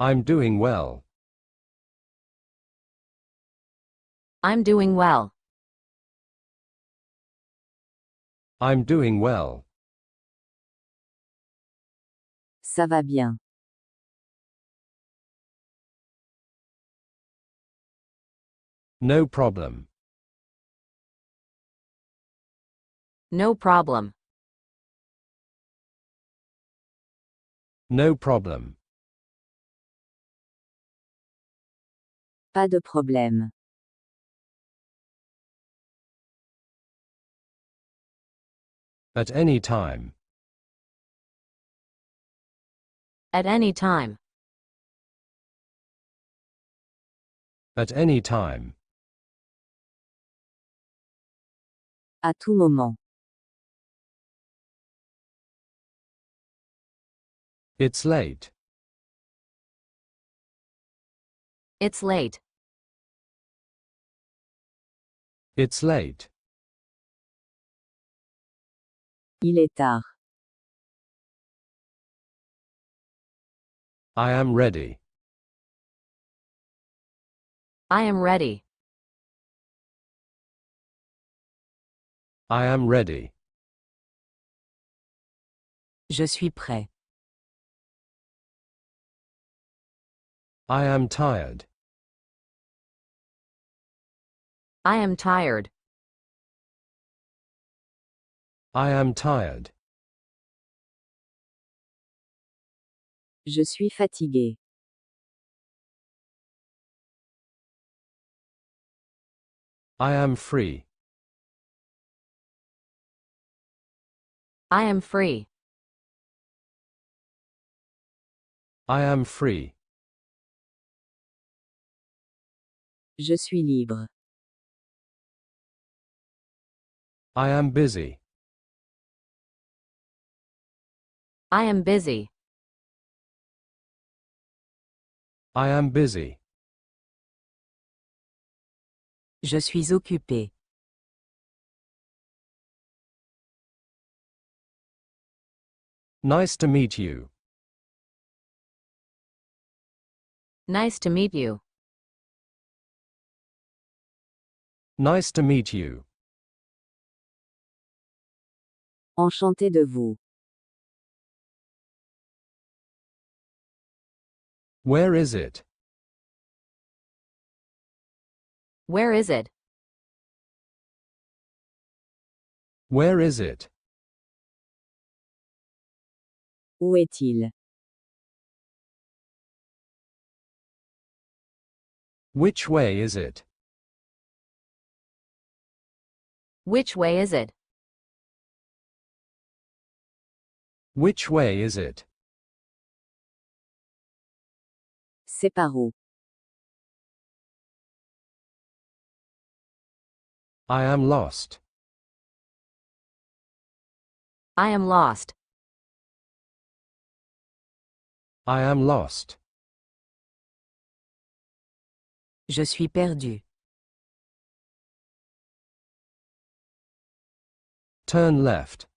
I'm doing well. I'm doing well. I'm doing well. Ça va bien. No problem. No problem. No problem. Pas de problème. At any time. At any time. At any time. À tout moment. It's late. It's late. It's late. Il est tard. I am ready. I am ready. I am ready. Je suis prêt. I am tired. I am tired. I am tired. Je suis fatigué. I am free. I am free. I am free. Je suis libre. I am busy. I am busy. I am busy. Je suis occupé. Nice to meet you. Nice to meet you. Nice to meet you. Enchanté de vous. Where is it? Where is it? Where is it? Où est-il? Which way is it? Which way is it? Which way is it? C'est par où? I am lost. I am lost. I am lost. Je suis perdu. Turn left.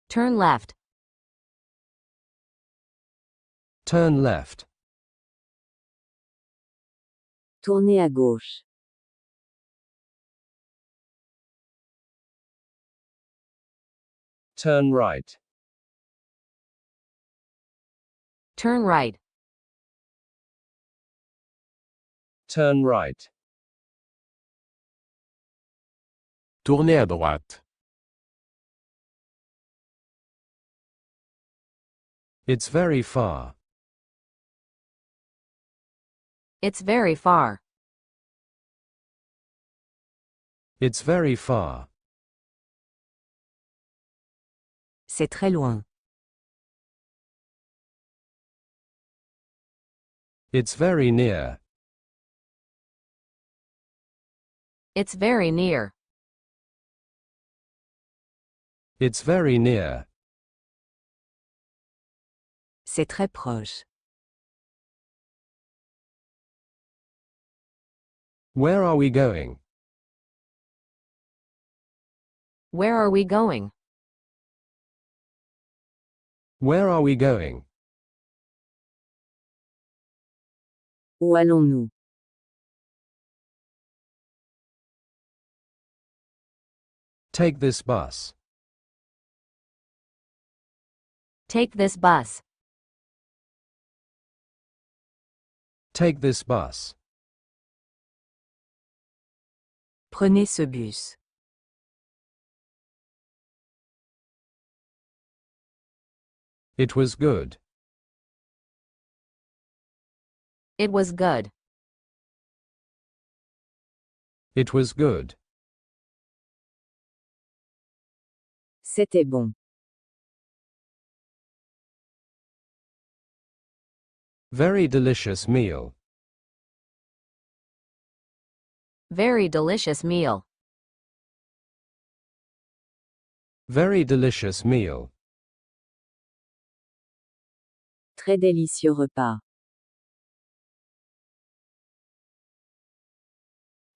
Turn left. Turn left. Tournez à gauche. Turn right. Turn right. Turn right. Tournez à droite. It's very far. It's very far. It's very far. C'est très loin. It's very near. It's very near. It's very near. C'est très proche. Where are we going? Where are we going? Where are we going? Où allons-nous? Take this bus. Take this bus. Take this bus. Prenez ce bus. It was good. It was good. It was good. C'était bon. Very delicious meal. Very delicious meal. Very delicious meal. Très délicieux repas.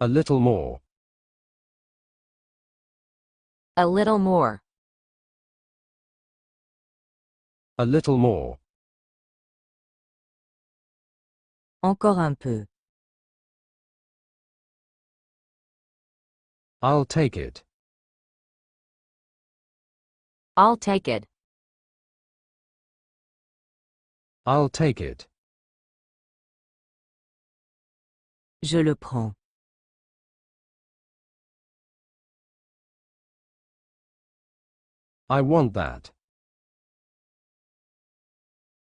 A little more. A little more. A little more. Encore un peu. I'll take it. I'll take it. I'll take it. Je le prends. I want that.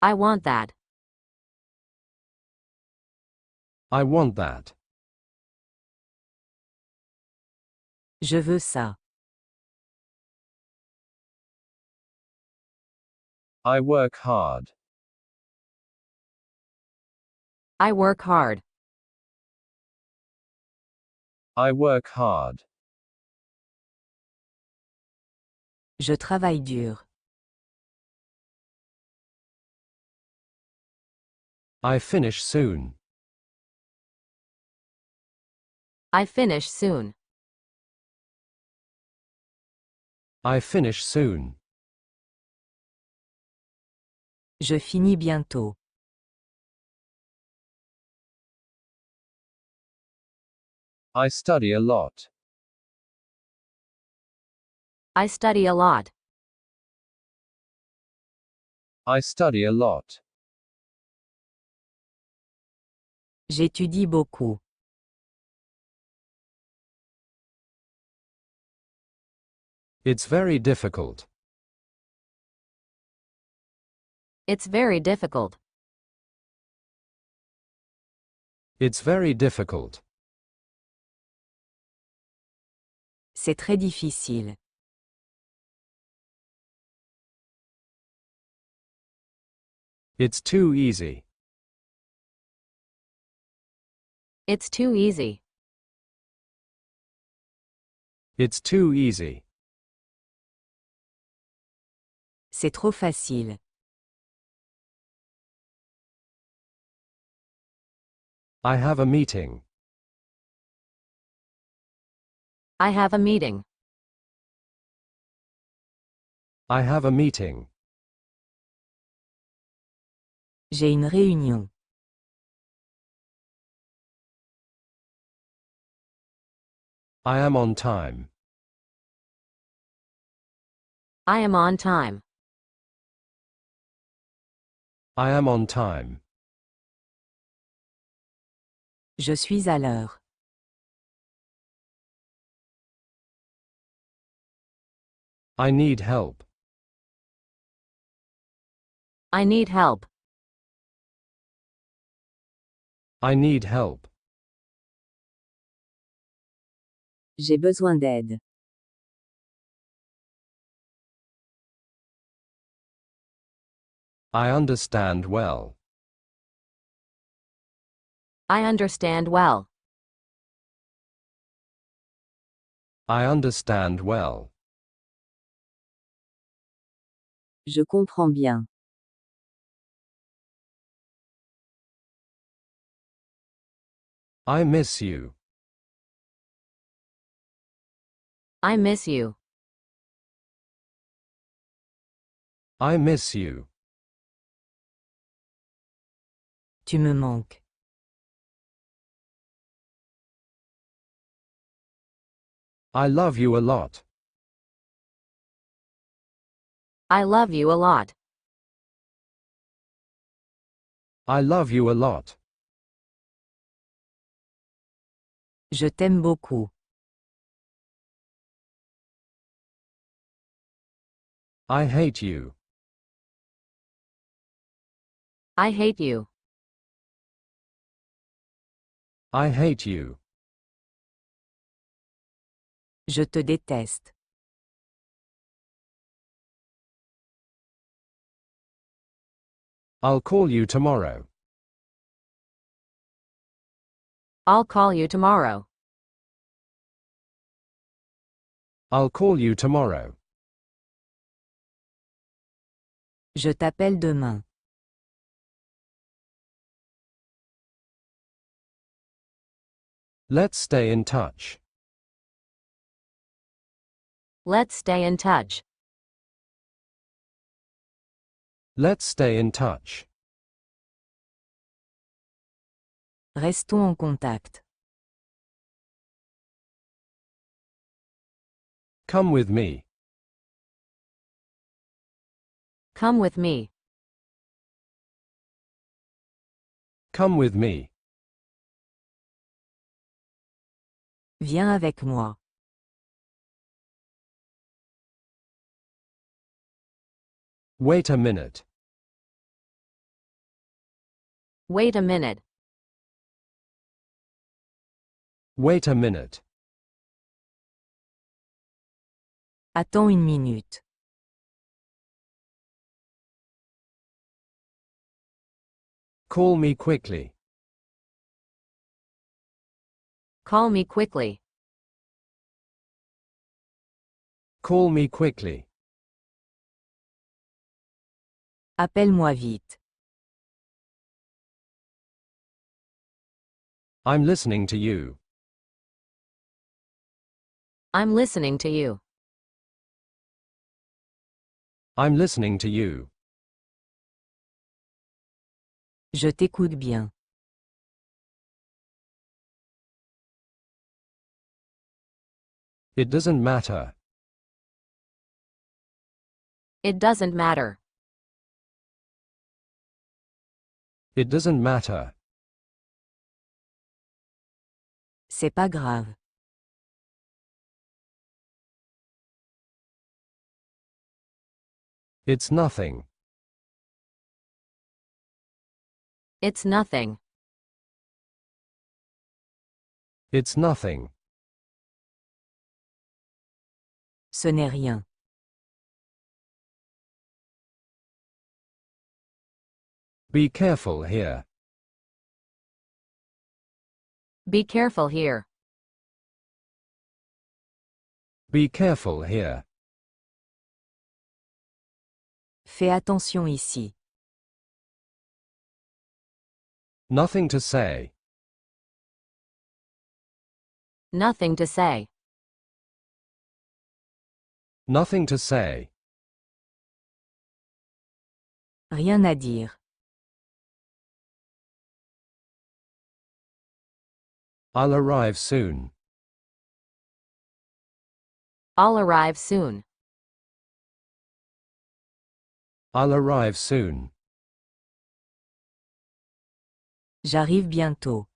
I want that. I want that. Je veux ça. I work hard. I work hard. I work hard. Je travaille dur. I finish soon. I finish soon. I finish soon. Je finis bientôt. I study a lot. I study a lot. I study a lot. J'étudie beaucoup. It's very difficult. It's very difficult. It's very difficult. C'est très difficile. It's too easy. It's too easy. It's too easy. C'est trop facile. I have a meeting. I have a meeting. I have a meeting. J'ai une réunion. I am on time. I am on time. I am on time. Je suis à l'heure. I need help. I need help. I need help. J'ai besoin d'aide. I understand well. I understand well. I understand well. Je comprends bien. I miss you. I miss you. I miss you. Tu me manques. I love you a lot. I love you a lot. I love you a lot. Je t'aime beaucoup. I hate you. I hate you. I hate you. Je te déteste. I'll call you tomorrow. I'll call you tomorrow. I'll call you tomorrow. Je t'appelle demain. Let's stay in touch. Let's stay in touch. Let's stay in touch. Restons en contact. Come with me. Come with me. Come with me. Viens avec moi. Wait a minute. Wait a minute. Wait a minute. Attends une minute. Call me quickly. Call me quickly. Call me quickly. Appelle-moi vite. I'm listening to you. I'm listening to you. I'm listening to you. Je t'écoute bien. It doesn't matter. It doesn't matter. It doesn't matter. C'est pas grave. It's nothing. It's nothing. It's nothing. Ce n'est rien. Be careful here. Be careful here. Be careful here. Fais attention ici. Nothing to say. Nothing to say. Nothing to say. Rien à dire. I'll arrive soon. I'll arrive soon. I'll arrive soon. J'arrive bientôt.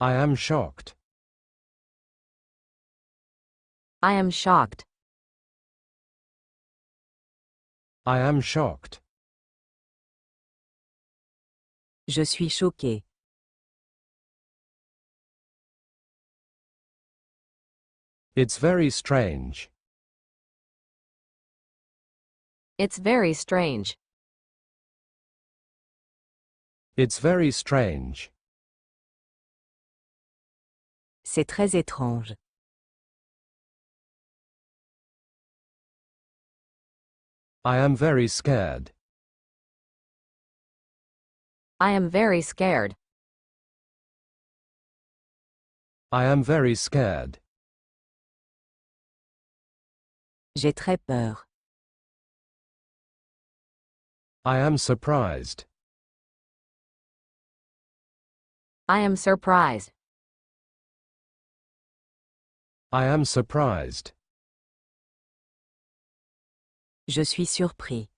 I am shocked. I am shocked. I am shocked. Je suis choqué. It's very strange. It's very strange. It's very strange. C'est très étrange. I am very scared. I am very scared. I am very scared. J'ai très peur. I am surprised. I am surprised. I am surprised. Je suis surpris.